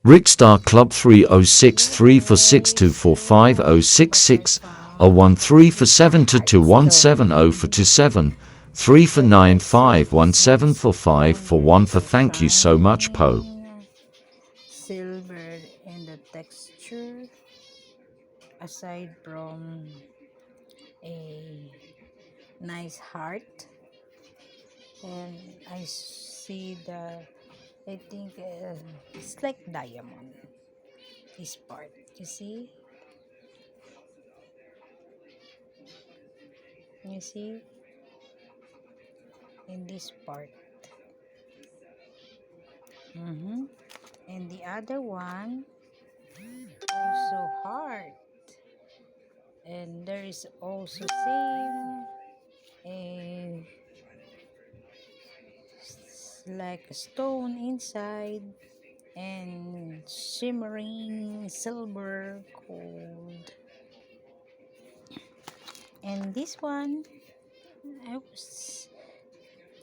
Rickstar Club 3063 for 6245 013 for 722 for 27 3 for 9517 for 5 for 1 for thank you so much Po. Silver in the texture, aside from a nice heart, and I see I think it's like diamond, this part, you see in this part. And the other one also heart, and there is also same a like a stone inside, and shimmering silver gold. And this one, I was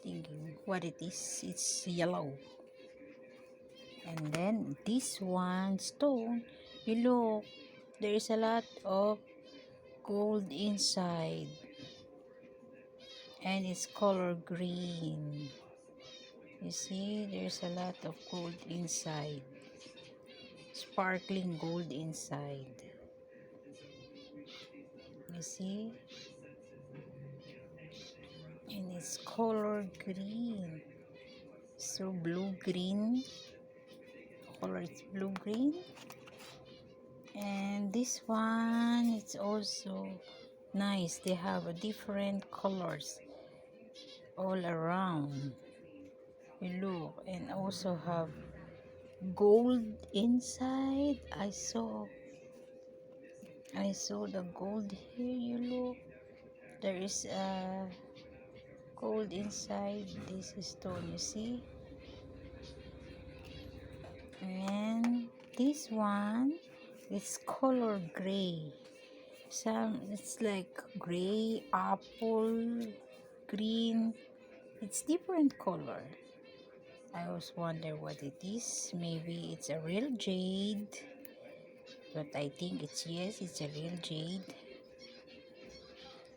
thinking what it is. It's yellow. And then this one stone, you look, there is a lot of gold inside, and it's color green. You see, there's a lot of gold inside, sparkling gold inside. You see, and it's color green, so blue green color. It's blue green. And this one, it's also nice. They have a different colors all around. You look, and also have gold inside. I saw the gold here. You look, there is a gold inside this stone, you see. And this one, it's color gray. It's like gray, apple, green. It's different color. I always wonder what it is. Maybe it's a real jade, but I think it's a real jade,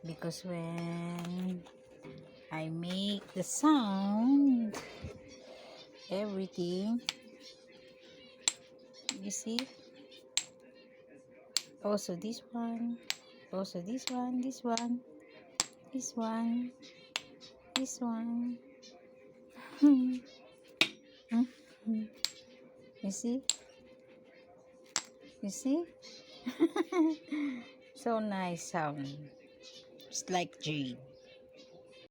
because when I make the sound, everything, you see. Also this one, also this one, this one, this one, this one. You see, you see. So nice sound. It's like jade.